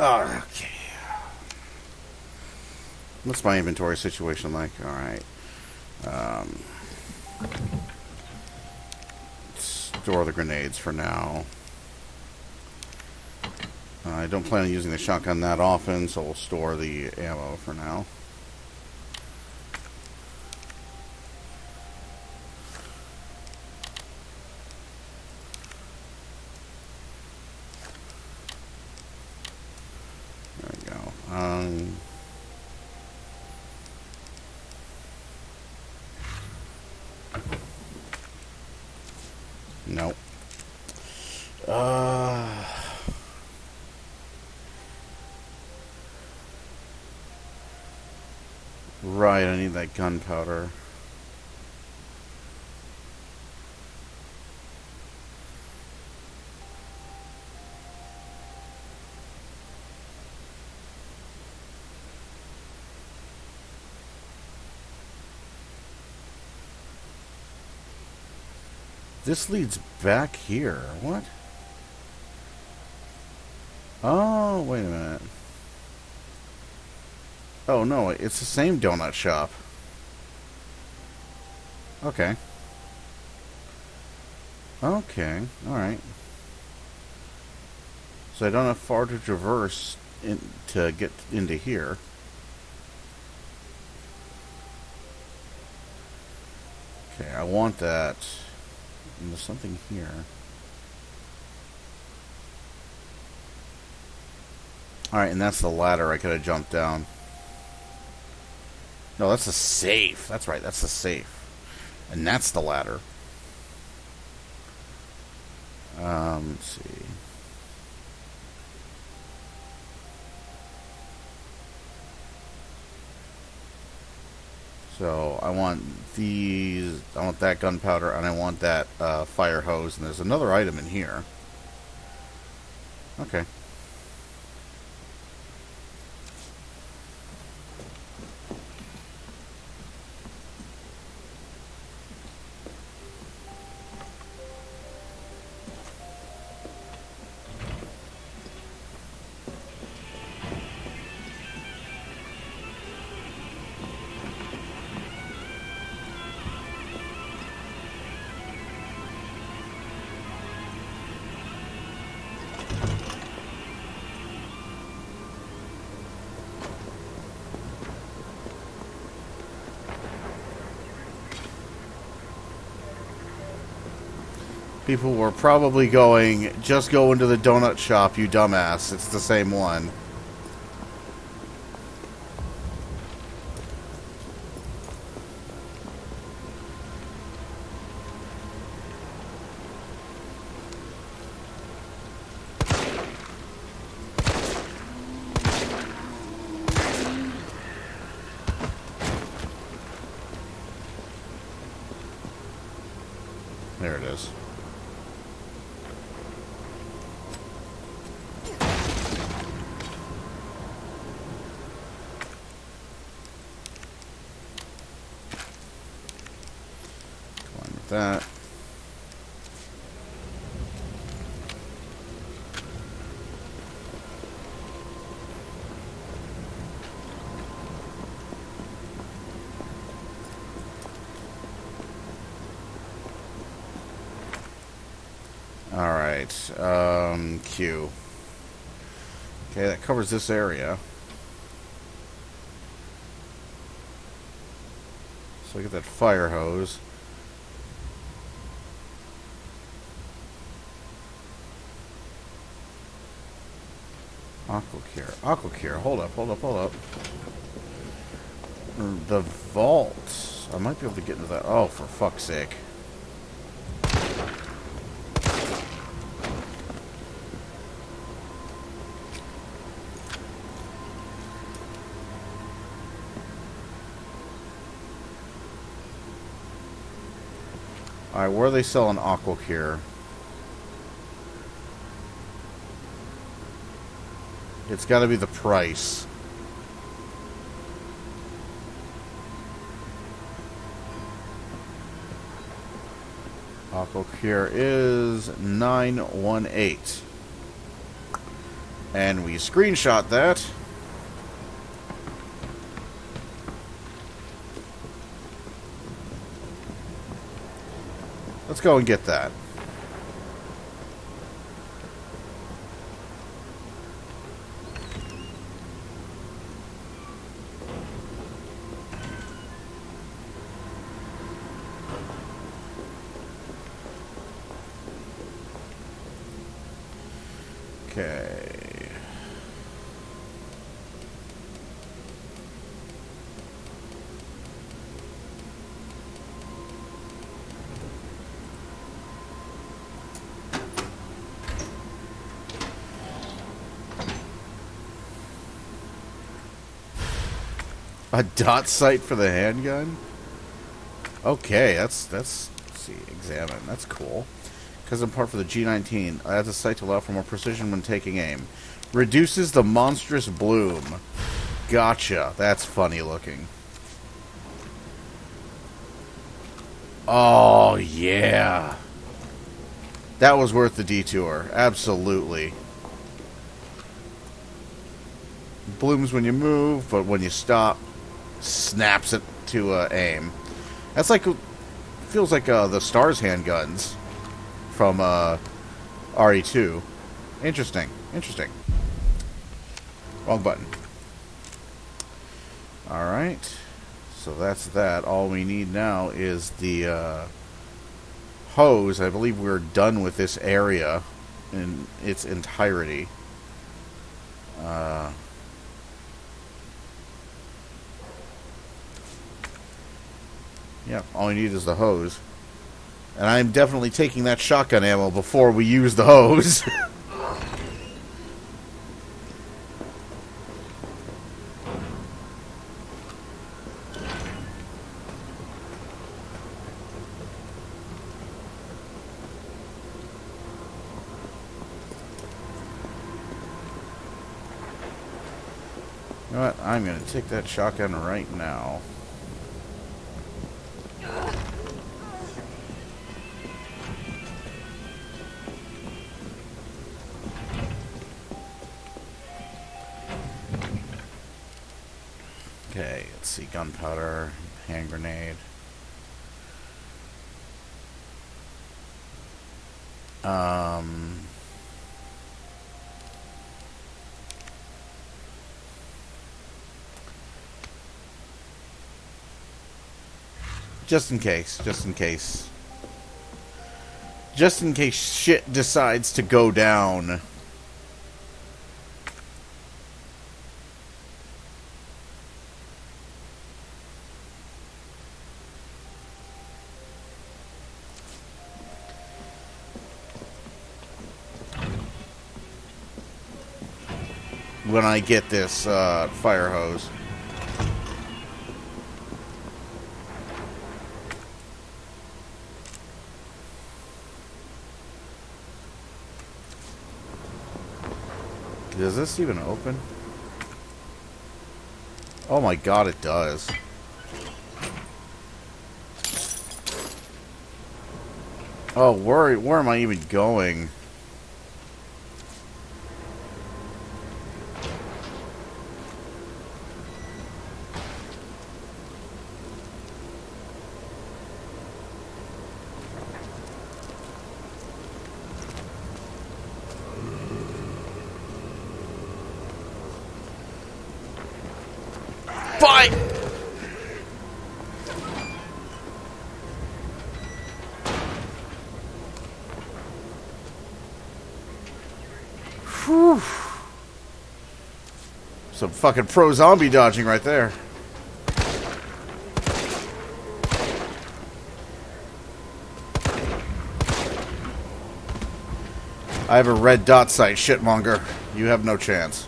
Okay. What's my inventory situation like? Alright. Um, store the grenades for now. I don't plan on using the shotgun that often, so we'll store the ammo for now. There we go. Nope. Right, I need that gunpowder. This leads back here. What? Oh, wait a minute. Oh, no, it's the same donut shop. Okay. Okay, alright. So I don't have far to traverse to get into here. Okay, I want that. And there's something here. Alright, and that's the ladder I could have jumped down. No, that's the safe. That's right, that's the safe. And that's the ladder. Let's see. So I want these. I want that gunpowder, and I want that fire hose. And there's another item in here. Okay. People were probably going, just go into the donut shop, you dumbass. It's the same one. There it is. That. All right. Q. Okay, that covers this area. So I get that fire hose. Aquacure. Aquacure. Hold up. The vault. I might be able to get into that. Oh, for fuck's sake. Alright, where are they selling Aquacure? It's got to be the price. Aquacure is 918. And we screenshot that. Let's go and get that. Okay. A dot sight for the handgun? Okay, that's let's see, examine. That's cool. Custom part for the G19. Adds a sight to allow for more precision when taking aim. Reduces the monstrous bloom. Gotcha. That's funny looking. Oh, yeah. That was worth the detour. Absolutely. Blooms when you move, but when you stop, snaps it to aim. That's like, feels like the Stars handguns from RE2. Interesting. Interesting. Wrong button. Alright. So that's that. All we need now is the hose. I believe we're done with this area in its entirety. Yeah, all we need is the hose. And I'm definitely taking that shotgun ammo before we use the hose. You know what? I'm going to take that shotgun right now. Okay, let's see. Gunpowder, hand grenade. Just in case. Just in case. Just in case shit decides to go down. When I get this fire hose. Does this even open? Oh my god, it does. Oh, where am I even going? Fight! Whew. Some fucking pro zombie dodging right there. I have a red dot sight, shitmonger. You have no chance.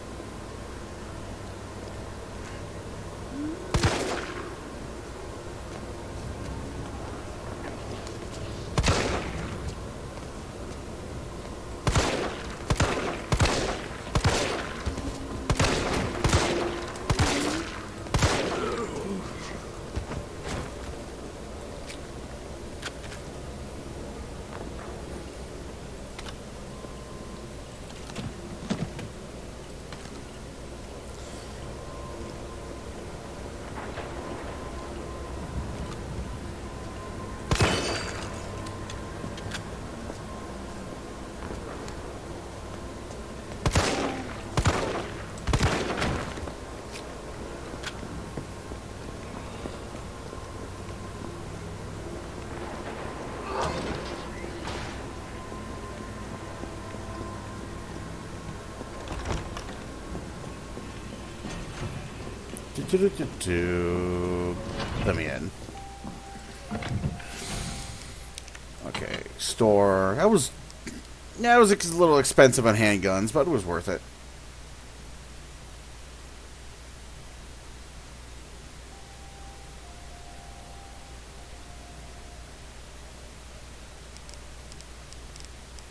Let me in. Okay, store. That was... Yeah, it was a little expensive on handguns, but it was worth it.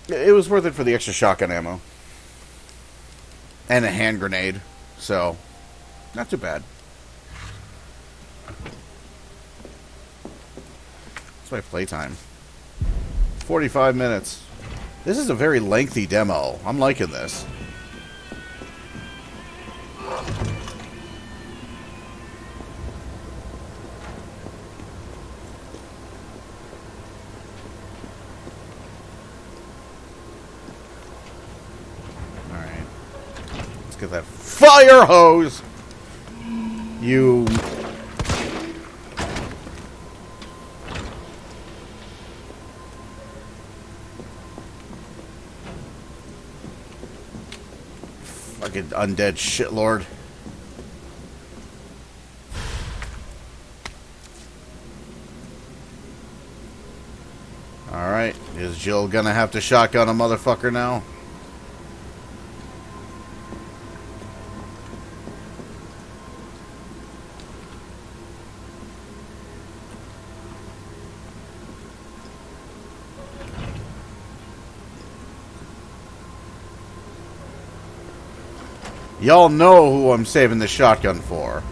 It was worth it for the extra shotgun ammo. And a hand grenade. So, not too bad. That's my playtime. 45 minutes. This is a very lengthy demo. I'm liking this. Alright. Let's get that fire hose! You... fucking undead shitlord. Alright, is Jill gonna have to shotgun a motherfucker now? Y'all know who I'm saving the shotgun for.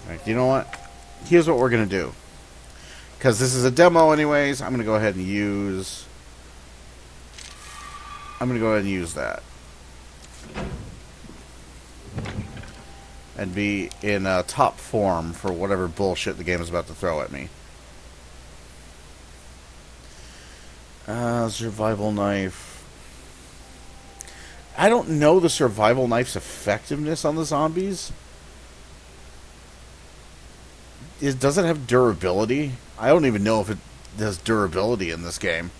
Right, you know what? Here's what we're going to do. Because this is a demo anyways, I'm going to go ahead and use... I'm going to go ahead and use that. And be in top form for whatever bullshit the game is about to throw at me. Survival knife. I don't know the survival knife's effectiveness on the zombies. Does it have durability? I don't even know if it has durability in this game.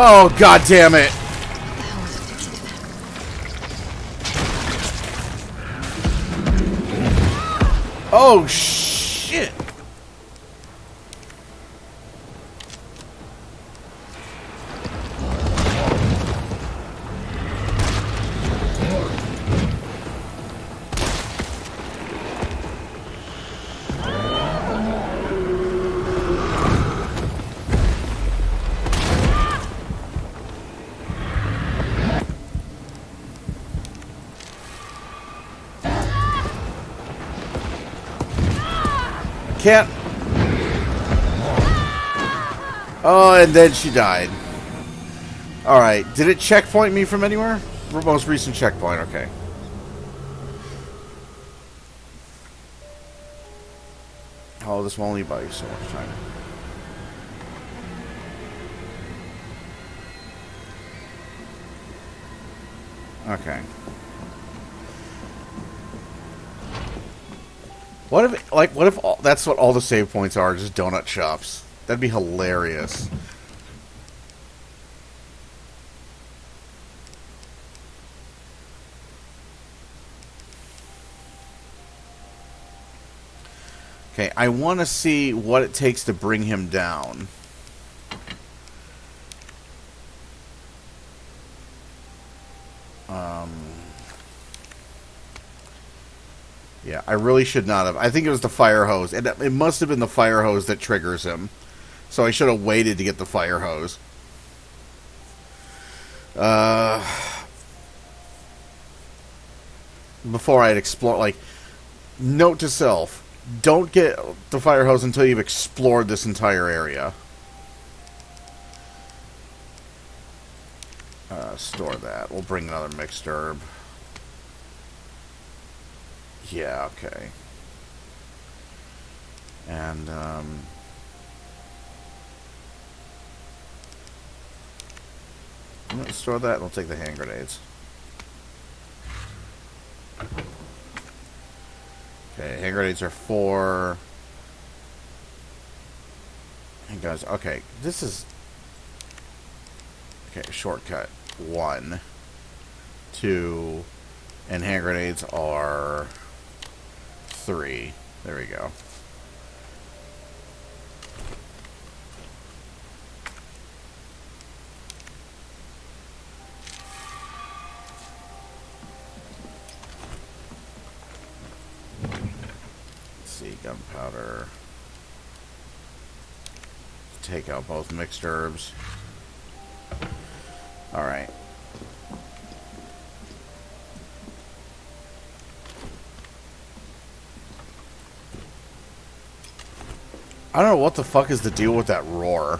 Oh, god damn it! Oh, shit! Can't. Oh, and then she died. Alright, did it checkpoint me from anywhere? Most recent checkpoint, okay. Oh, this will only buy you so much time. Okay. What if that's what all the save points are, just donut shops? That'd be hilarious. Okay, I want to see what it takes to bring him down. Yeah, I really should not have. I think it was the fire hose. It must have been the fire hose that triggers him. So I should have waited to get the fire hose. Before I'd explore, like, note to self, don't get the fire hose until you've explored this entire area. store that. We'll bring another mixed herb. Yeah, okay. And, I'm going to store that and we'll take the hand grenades. Okay, hand grenades are 4. And guys, okay, this is... Okay, shortcut. 1, 2, and hand grenades are 3. There we go. Let's see, gunpowder. Take out both mixed herbs. Alright. I don't know what the fuck is the deal with that roar.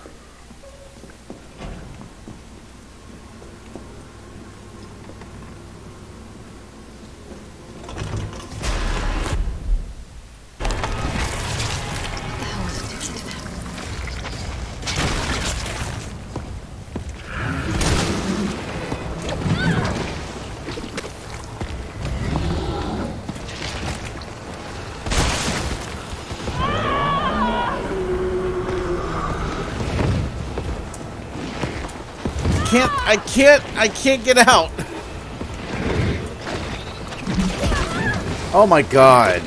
I can't get out. Oh my god.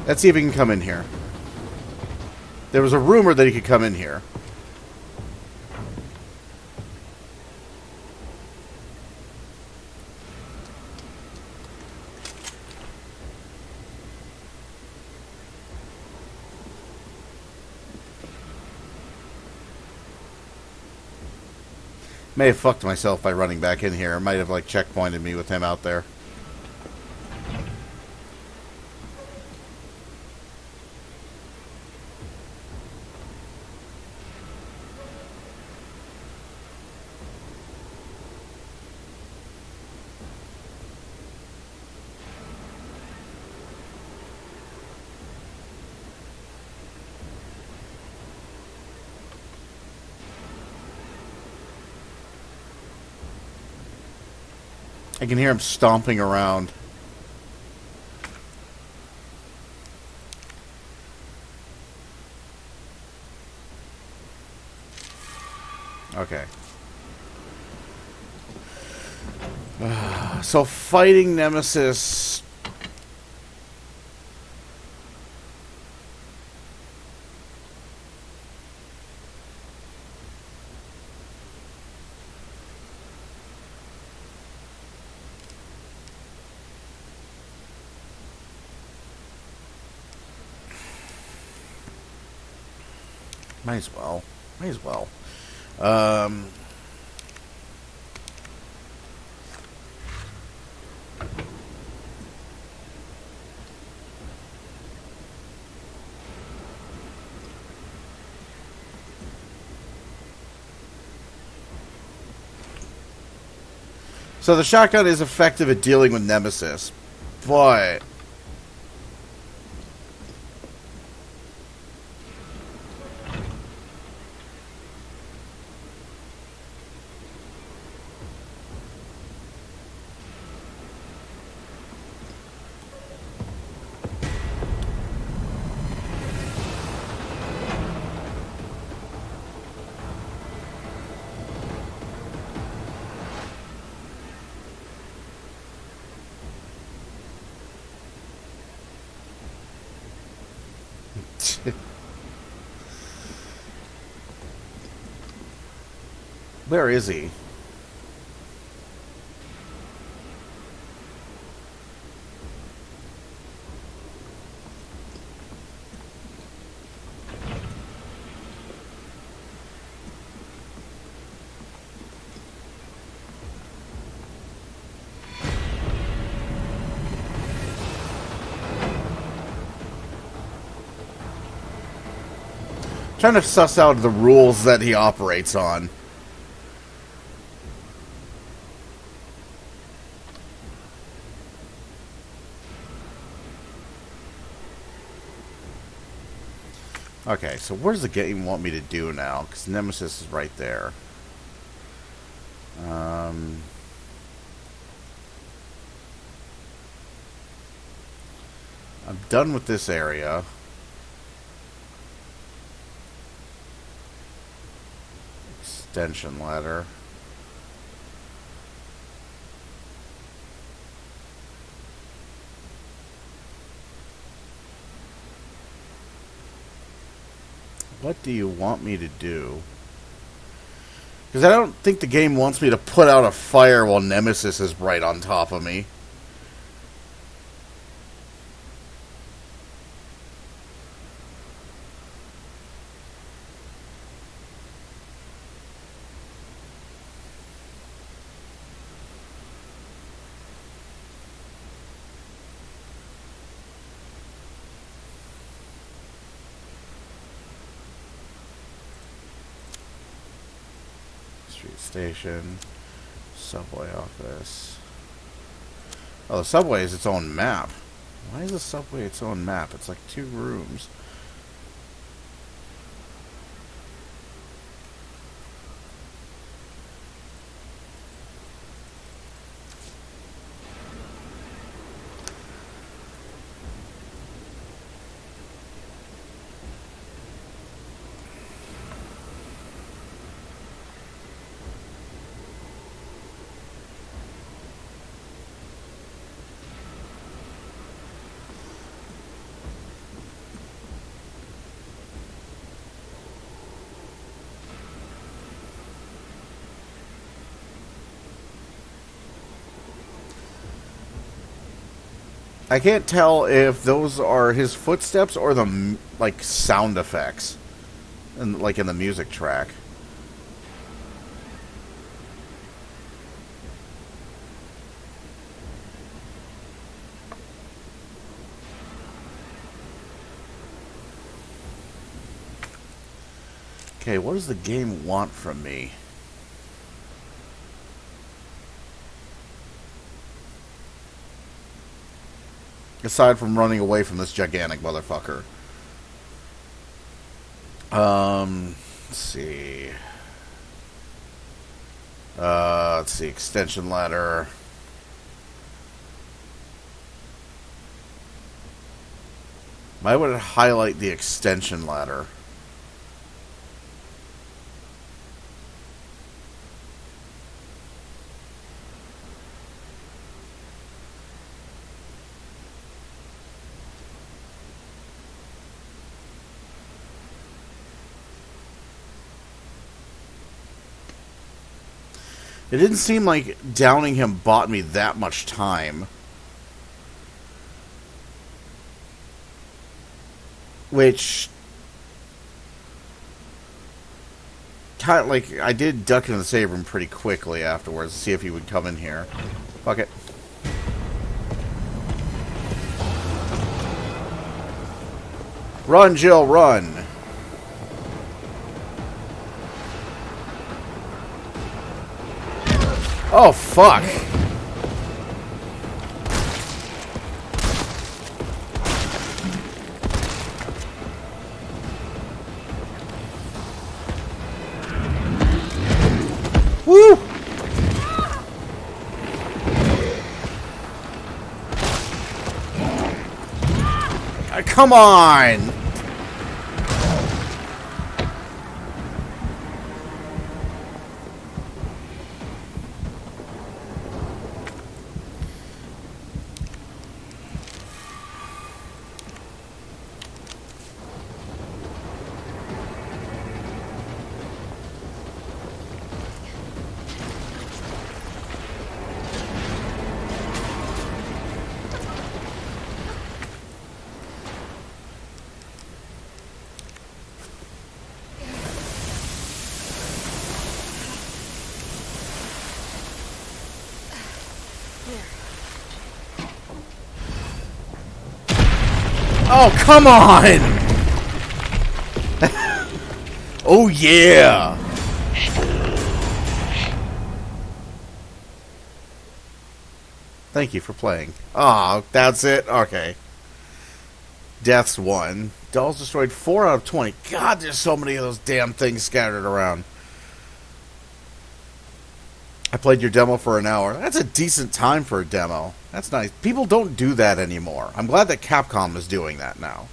Let's see if he can come in here. There was a rumor that he could come in here. May have fucked myself by running back in here. I might have, like, checkpointed me with him out there. I can hear him stomping around. Okay. So fighting Nemesis. Might as well. Might as well. So the shotgun is effective at dealing with Nemesis, but... Where is he? Trying to suss out the rules that he operates on. Okay, so what does the game want me to do now? Because Nemesis is right there. I'm done with this area. Extension ladder. What do you want me to do? Because I don't think the game wants me to put out a fire while Nemesis is right on top of me. Street station, subway office. Oh, the subway is its own map. Why is the subway its own map? It's like 2 rooms. I can't tell if those are his footsteps or the like sound effects, and like in the music track. Okay, what does the game want from me? Aside from running away from this gigantic motherfucker. Let's see. Let's see, extension ladder. I would highlight the extension ladder. It didn't seem like downing him bought me that much time. Which, kind of like, I did duck into the save room pretty quickly afterwards to see if he would come in here. Fuck it. Run, Jill, run! Oh, fuck. Woo! Come on! Oh, come on! Oh, yeah! Thank you for playing. Ah, that's it? Okay. Deaths 1. Dolls destroyed 4 out of 20. God, there's so many of those damn things scattered around. I played your demo for an hour. That's a decent time for a demo. That's nice. People don't do that anymore. I'm glad that Capcom is doing that now.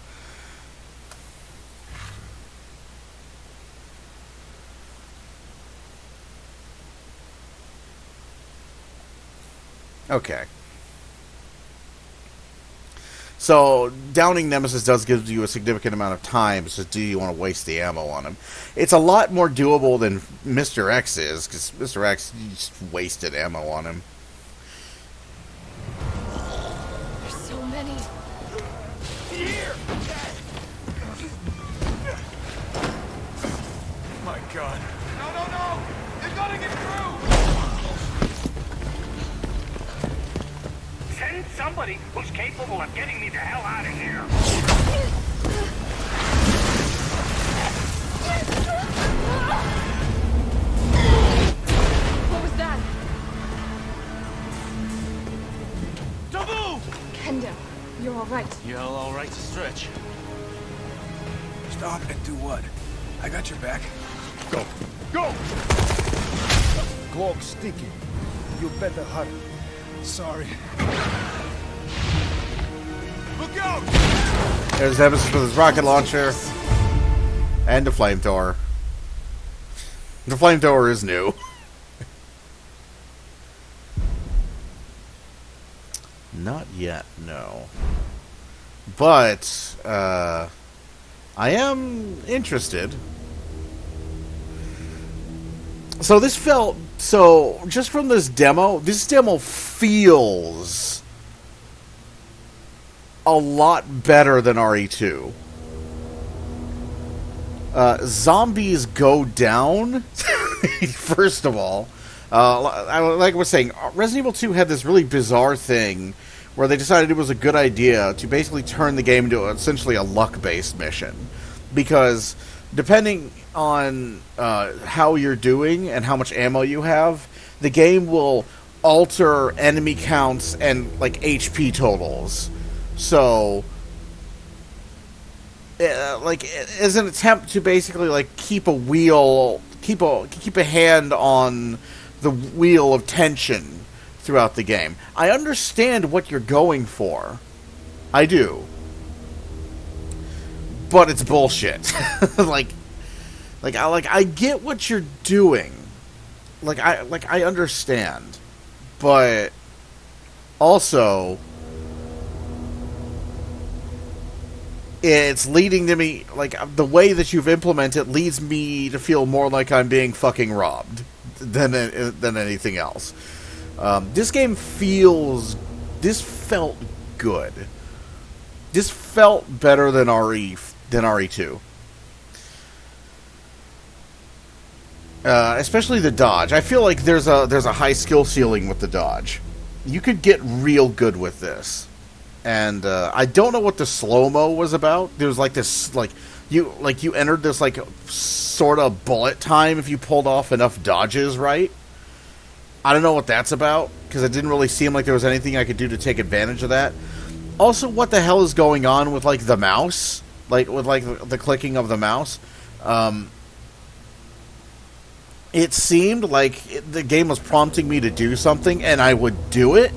Okay. So, downing Nemesis does give you a significant amount of time, so do you want to waste the ammo on him? It's a lot more doable than Mr. X is, because Mr. X, you just wasted ammo on him. There's so many. Here! My God. No! They're gonna get through! Send somebody who's capable of getting me the hell out of here. What was that? Taboo! Kendo, you're all right. You're all right to stretch. Stop and do what? I got your back. Go. Go! Cloak sticky. You better hurry. Sorry. Look out! There's Nemesis with his rocket launcher. And the flamethrower. The flamethrower is new. Not yet, no. But, I am interested. So this felt... So, just from this demo feels a lot better than RE2. Zombies go down, first of all. Like I was saying, Resident Evil 2 had this really bizarre thing where they decided it was a good idea to basically turn the game into essentially a luck-based mission. Because depending on how you're doing and how much ammo you have, the game will alter enemy counts and like HP totals. So, like, as an attempt to basically like keep a hand on the wheel of tension throughout the game. I understand what you're going for. I do. But it's bullshit. I get what you're doing. I understand. But also it's leading to me, like, the way that you've implemented leads me to feel more like I'm being fucking robbed than anything else. This felt good. This felt better than RE2. Especially the dodge. I feel like there's a high skill ceiling with the dodge. You could get real good with this. And I don't know what the slow-mo was about. There was like this, you entered this like sort of bullet time if you pulled off enough dodges right. I don't know what that's about, because it didn't really seem like there was anything I could do to take advantage of that. Also, what the hell is going on with like the mouse? Like with like the clicking of the mouse? It seemed like the game was prompting me to do something, and I would do it,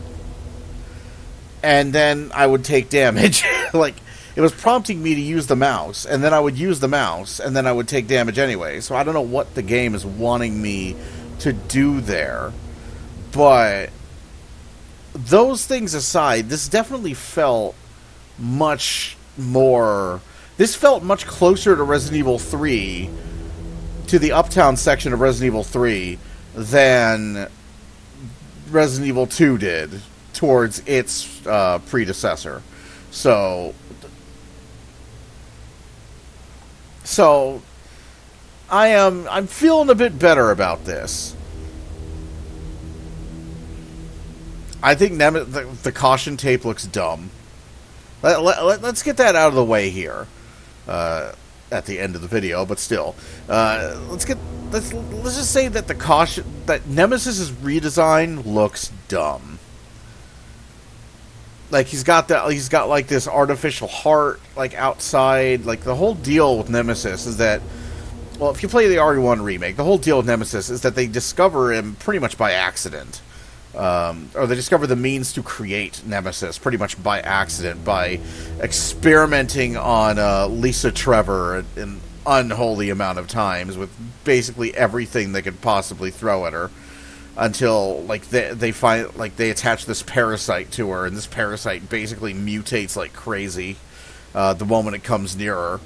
and then I would take damage. Like, it was prompting me to use the mouse, and then I would use the mouse, and then I would take damage anyway. So I don't know what the game is wanting me to do there. But those things aside, this definitely felt much more... This felt much closer to Resident Evil 3, to the Uptown section of Resident Evil 3, than Resident Evil 2 did towards its predecessor. So I'm feeling a bit better about this. I think the caution tape looks dumb. Let's get that out of the way here. at the end of the video, but still, let's just say that that Nemesis's redesign looks dumb. Like he's got like this artificial heart like outside. Like the whole deal with Nemesis is that, well, if you play the RE1 remake, the whole deal with Nemesis is that they discover him pretty much by accident. Or they discover the means to create Nemesis pretty much by accident, by experimenting on Lisa Trevor an unholy amount of times with basically everything they could possibly throw at her, until like they find, like, they attach this parasite to her, and this parasite basically mutates like crazy the moment it comes near her.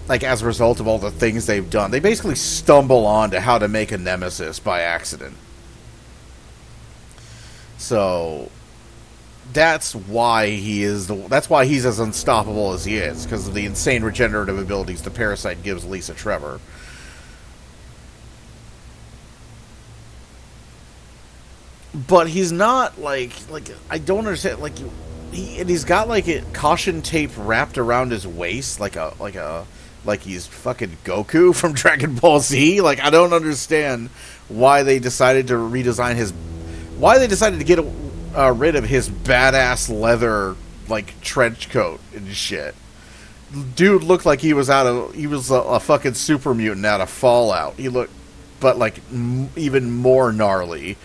Like, as a result of all the things they've done, they basically stumble onto how to make a Nemesis by accident. So that's why he's as unstoppable as he is, because of the insane regenerative abilities the parasite gives Lisa Trevor. But he's not like I don't understand, like he's got like a caution tape wrapped around his waist like he's fucking Goku from Dragon Ball Z. Like, I don't understand why they decided to get rid of his badass leather like trench coat and shit. Dude looked like he was a fucking super mutant out of Fallout. He looked, but like even more gnarly.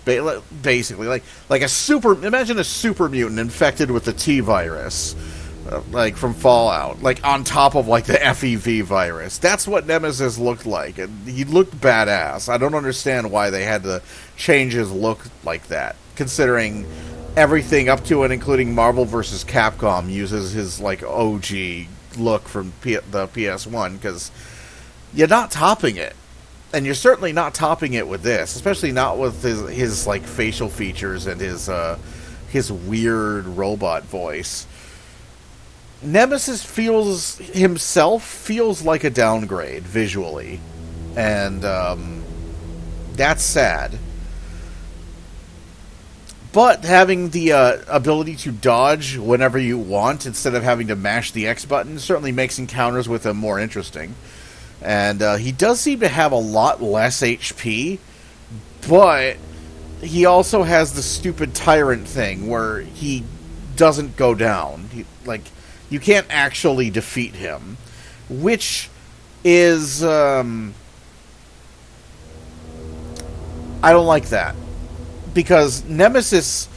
Basically, like imagine a super mutant infected with the T virus, like from Fallout, like on top of like the FEV virus. That's what Nemesis looked like, and he looked badass. I don't understand why they had to change his look like that, considering everything up to and including Marvel vs. Capcom uses his like OG look from the PS1, because you're not topping it. And you're certainly not topping it with this, especially not with his like facial features and his weird robot voice. Nemesis feels like a downgrade visually, and that's sad. But having the ability to dodge whenever you want instead of having to mash the X button certainly makes encounters with him more interesting. And he does seem to have a lot less HP, but he also has the stupid tyrant thing where he doesn't go down. You can't actually defeat him, which is I don't like that, because Nemesis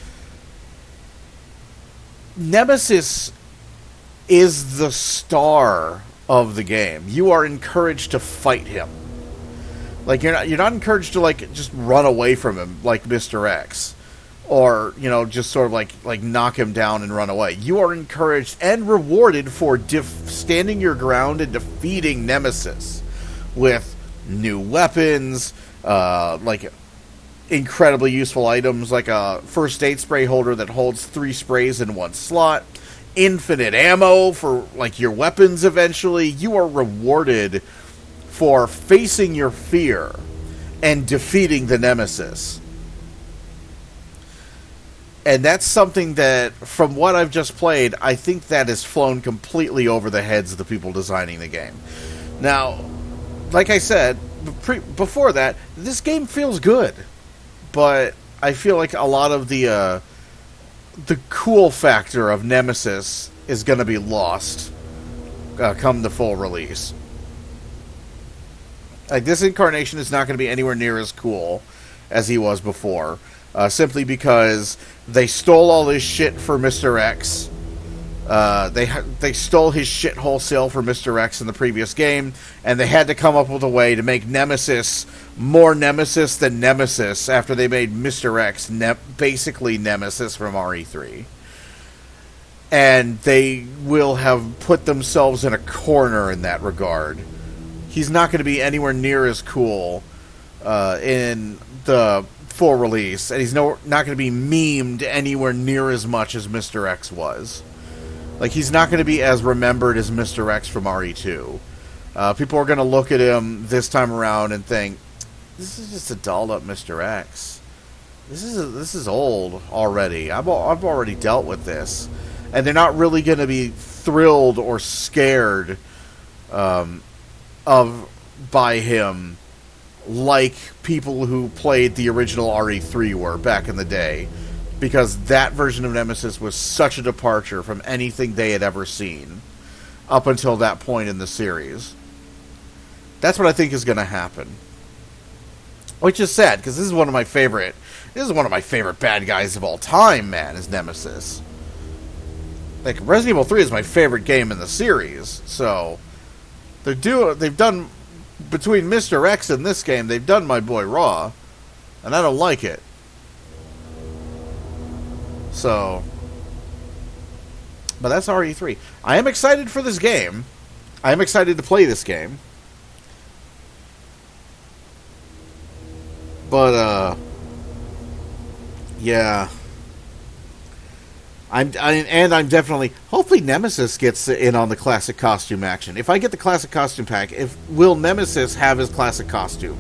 is the star of the game. You are encouraged to fight him. Like, you're not encouraged to like just run away from him like Mr. X, or just sort of like knock him down and run away. You are encouraged and rewarded for standing your ground and defeating Nemesis with new weapons, like incredibly useful items like a first aid spray holder that holds 3 sprays in one slot, infinite ammo for like your weapons. Eventually you are rewarded for facing your fear and defeating the Nemesis. And that's something that, from what I've just played, I think that has flown completely over the heads of the people designing the game. Now, like I said before that, this game feels good, but I feel like a lot of the cool factor of Nemesis is going to be lost come the full release. Like, this incarnation is not going to be anywhere near as cool as he was before, simply because they stole all his shit for Mr. X. They stole his shit wholesale for Mr. X in the previous game, and they had to come up with a way to make Nemesis more Nemesis than Nemesis after they made Mr. X basically Nemesis from RE3. And they will have put themselves in a corner in that regard. He's not going to be anywhere near as cool in the full release, and he's not going to be memed anywhere near as much as Mr. X was. Like, he's not going to be as remembered as Mr. X from RE2. People are going to look at him this time around and think, this is just a dolled up Mr. X. This is old already. I've already dealt with this. And they're not really going to be thrilled or scared by him, like people who played the original RE3 were back in the day, because that version of Nemesis was such a departure from anything they had ever seen up until that point in the series. That's what I think is going to happen. Which is sad, because this is one of my favorite bad guys of all time, man, is Nemesis. Like, Resident Evil 3 is my favorite game in the series, so they've done, between Mr. X and this game, they've done my boy raw, and I don't like it. So, but that's RE3. I am excited for this game. I am excited to play this game. But, yeah. I'm definitely, hopefully Nemesis gets in on the classic costume action. If I get the classic costume pack, will Nemesis have his classic costume?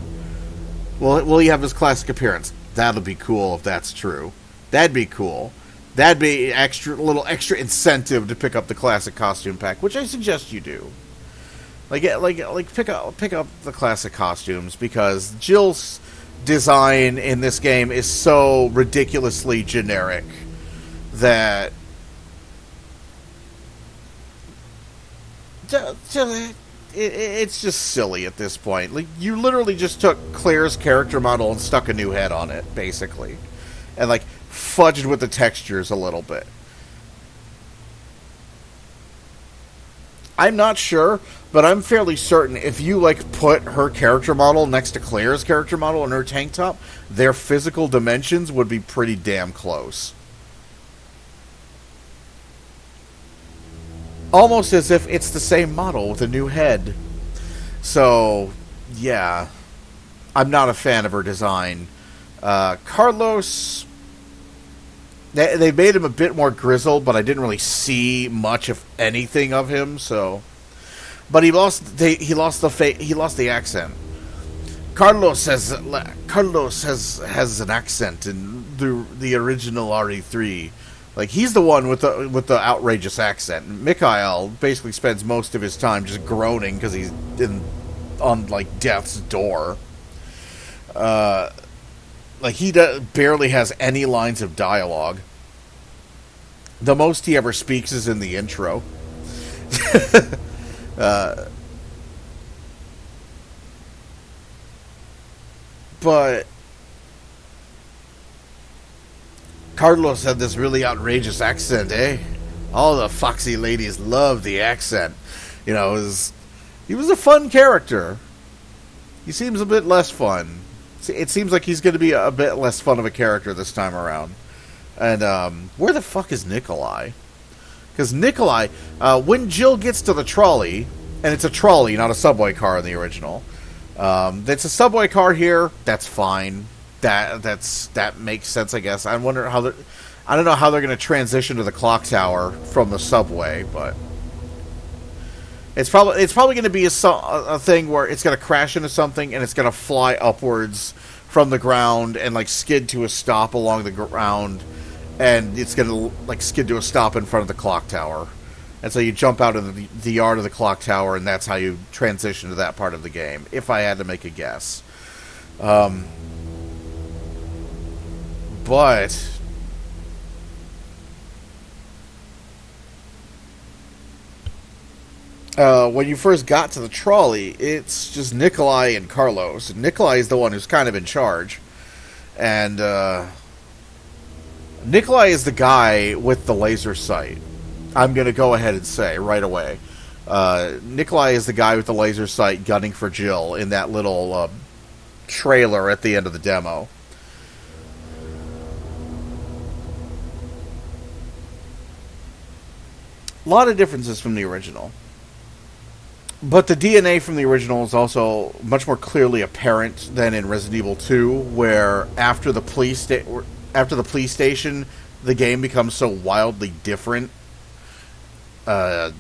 Will he have his classic appearance? That'll be cool if that's true. That'd be cool. That'd be a little extra incentive to pick up the classic costume pack, which I suggest you do. Like pick up the classic costumes, because Jill's design in this game is so ridiculously generic that it's just silly at this point. Like, you literally just took Claire's character model and stuck a new head on it, basically, and like fudged with the textures a little bit. I'm not sure, but I'm fairly certain if you like put her character model next to Claire's character model in her tank top, their physical dimensions would be pretty damn close. Almost as if it's the same model with a new head. So, yeah. I'm not a fan of her design. Carlos, they made him a bit more grizzled, but I didn't really see much of anything of him, so. But he lost the accent. Carlos has an accent in the original RE3. Like, he's the one with the outrageous accent. Mikhail basically spends most of his time just groaning because he's on like death's door. Like, he barely has any lines of dialogue. The most he ever speaks is in the intro. But Carlos had this really outrageous accent, eh? All the foxy ladies loved the accent. You know, he was a fun character. He seems a bit less fun. It seems like he's going to be a bit less fun of a character this time around. And where the fuck is Nikolai? Because Nikolai, when Jill gets to the trolley, and it's a trolley, not a subway car in the original. It's a subway car here. That's fine. That makes sense, I guess. I don't know how they're going to transition to the clock tower from the subway, but it's probably going to be a thing where it's going to crash into something and it's going to fly upwards from the ground and like skid to a stop along the ground, and it's going to like skid to a stop in front of the clock tower. And so you jump out of the yard of the clock tower, and that's how you transition to that part of the game, if I had to make a guess. But when you first got to the trolley, it's just Nikolai and Carlos. Nikolai is the one who's kind of in charge. And Nikolai is the guy with the laser sight. I'm going to go ahead and say right away. Nikolai is the guy with the laser sight gunning for Jill in that little trailer at the end of the demo. A lot of differences from the original. But the DNA from the original is also much more clearly apparent than in Resident Evil 2, where after the police station, the game becomes so wildly different. There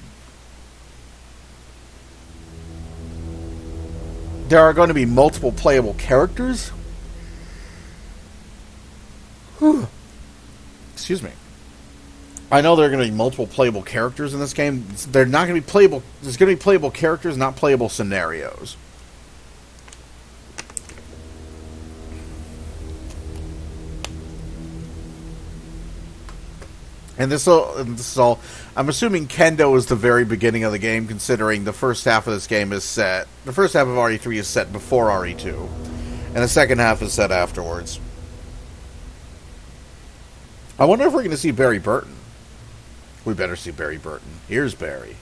are going to be multiple playable characters. Whew. Excuse me. I know there are going to be multiple playable characters in this game. They're not going to be playable. There's going to be playable characters, not playable scenarios. And this is all. I'm assuming Kendo is the very beginning of the game, considering the first half of this game is set. The first half of RE3 is set before RE2, and the second half is set afterwards. I wonder if we're going to see Barry Burton. We better see Barry Burton. Here's Barry.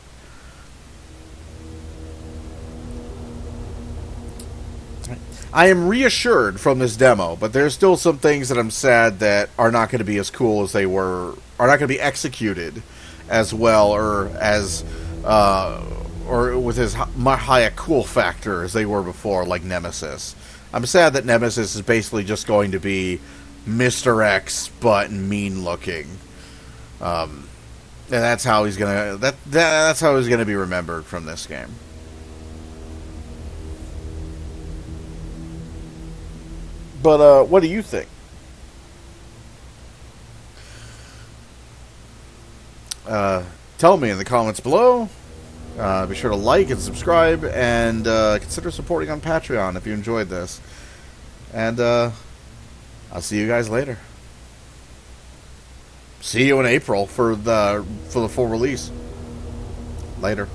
I am reassured from this demo, but there's still some things that I'm sad that are not going to be as cool as they were, are not going to be executed as well or as, or with as high a cool factor as they were before, like Nemesis. I'm sad that Nemesis is basically just going to be Mr. X, but mean looking. And that's how he's gonna, that's how he's gonna be remembered from this game. But, what do you think? Tell me in the comments below. Be sure to like and subscribe, and consider supporting on Patreon if you enjoyed this. And I'll see you guys later. See you in April for the full release. Later.